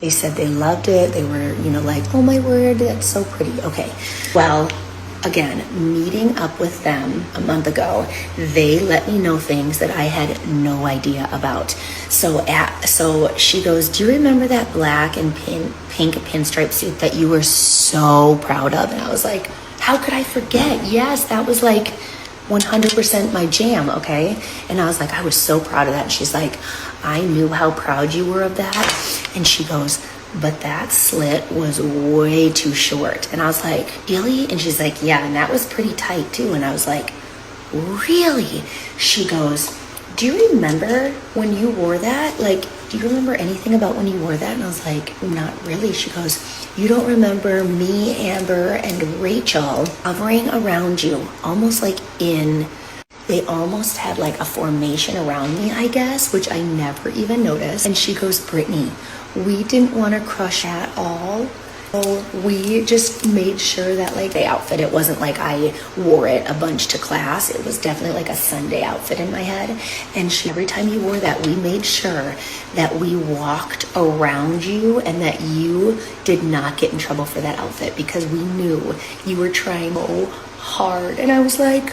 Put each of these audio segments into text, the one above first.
They said they loved it. They were, like, oh my word, that's so pretty. Okay, well, again, meeting up with them a month ago, they let me know things that I had no idea about. So she goes, do you remember that black and pink pinstripe suit that you were so proud of? And I was like, how could I forget? Yes, that was like 100% my jam, okay? And I was like, I was so proud of that. And she's like, I knew how proud you were of that. And she goes, but that slit was way too short. And I was like, really? And she's like, yeah, and that was pretty tight too. And I was like, really? She goes, do you remember when you wore that? Like, do you remember anything about when you wore that? And I was like, not really. She goes, you don't remember me, Amber, and Rachel hovering around you, almost like they almost had like a formation around me, I guess, which I never even noticed. And she goes, Brittany, we didn't want to crush at all. So we just made sure that like the outfit, it wasn't like I wore it a bunch to class. It was definitely like a Sunday outfit in my head. And every time you wore that, we made sure that we walked around you and that you did not get in trouble for that outfit because we knew you were trying so hard. And I was like,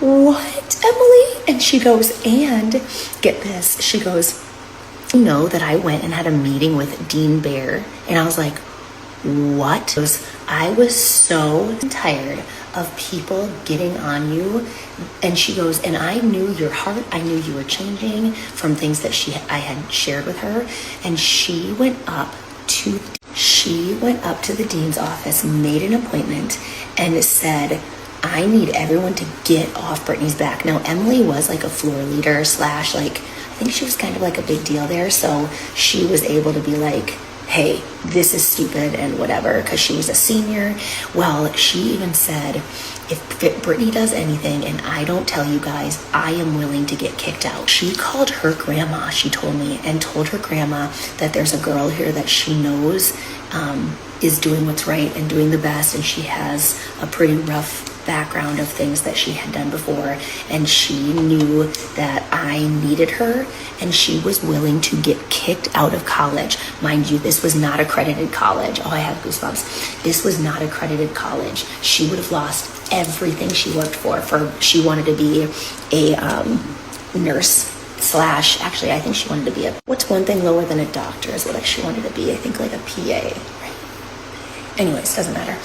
what, Emily? And she goes, and get this, she goes, you know that I went and had a meeting with Dean Bear? And I was like, what? I was so tired of people getting on you. And she goes, and I knew your heart. I knew you were changing from things that I had shared with her. And she went up to the dean's office, made an appointment, and said, I need everyone to get off Brittany's back. Now, Emily was like a floor leader slash like, I think she was kind of like a big deal there. So she was able to be like, hey, this is stupid and whatever, because she was a senior. Well, she even said, if Brittany does anything and I don't tell you guys, I am willing to get kicked out. She called her grandma, she told me, and told her grandma that there's a girl here that she knows is doing what's right and doing the best, and she has a pretty rough background of things that she had done before, and she knew that I needed her, and she was willing to get kicked out of college. Mind you, this was not accredited college. Oh, I have goosebumps. This was not accredited college. She would have lost everything she worked for. She wanted to be a nurse slash, actually, I think she wanted to be what's one thing lower than a doctor is what she wanted to be. I think like a PA, right? Anyways, doesn't matter.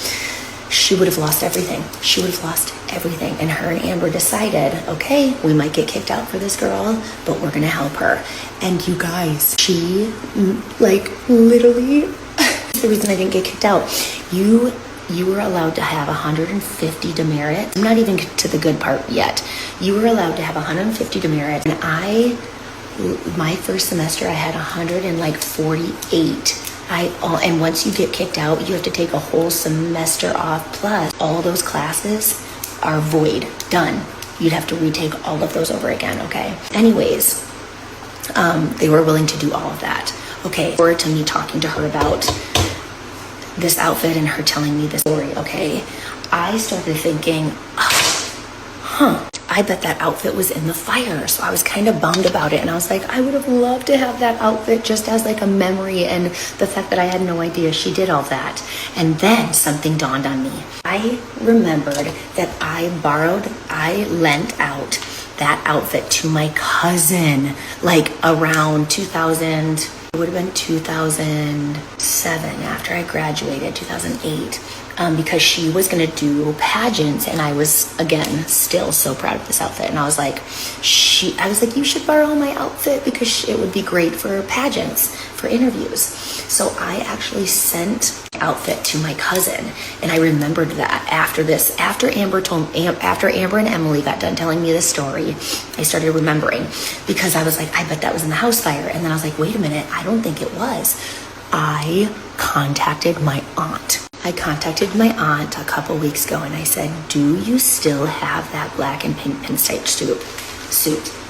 She would have lost everything. She would have lost everything. And her and Amber decided, okay, we might get kicked out for this girl, but we're going to help her. And you guys, she like literally, the reason I didn't get kicked out, you were allowed to have 150 demerits. I'm not even to the good part yet. You were allowed to have 150 demerits. And my first semester, I had 148. And once you get kicked out, you have to take a whole semester off. Plus, all those classes are void, done. You'd have to retake all of those over again, okay? Anyways, they were willing to do all of that. Okay, forward to me talking to her about this outfit and her telling me the story, okay? I started thinking, I bet that outfit was in the fire. So I was kind of bummed about it. And I was like, I would have loved to have that outfit just as like a memory, and the fact that I had no idea she did all that. And then something dawned on me. I remembered that I lent out that outfit to my cousin, like around 2000, it would have been 2007 after I graduated, 2008. Because she was going to do pageants, and I was, again, still so proud of this outfit. And I was like, you should borrow my outfit because it would be great for pageants, for interviews. So I actually sent outfit to my cousin, and I remembered that after Amber and Emily got done telling me this story, I started remembering, because I was like, I bet that was in the house fire. And then I was like, wait a minute, I don't think it was. I contacted my aunt a couple weeks ago, and I said, do you still have that black and pink pinstripe suit?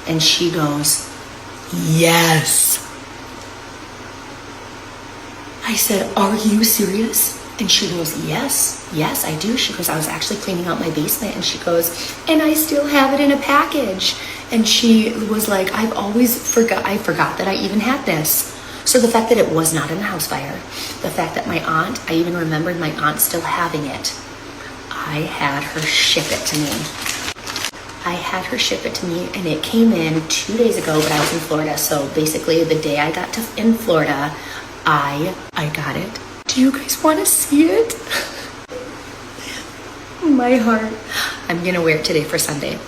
And she goes, yes. I said, are you serious? And she goes, yes, I do. She goes, I was actually cleaning out my basement. And she goes, and I still have it in a package. And she was like, I forgot that I even had this. So the fact that it was not in a house fire, the fact that my aunt, I even remembered my aunt still having it, I had her ship it to me. I had her ship it to me, and it came in 2 days ago, but I was in Florida. So basically the day I got in Florida, I got it. Do you guys want to see it? My heart. I'm gonna wear it today for Sunday.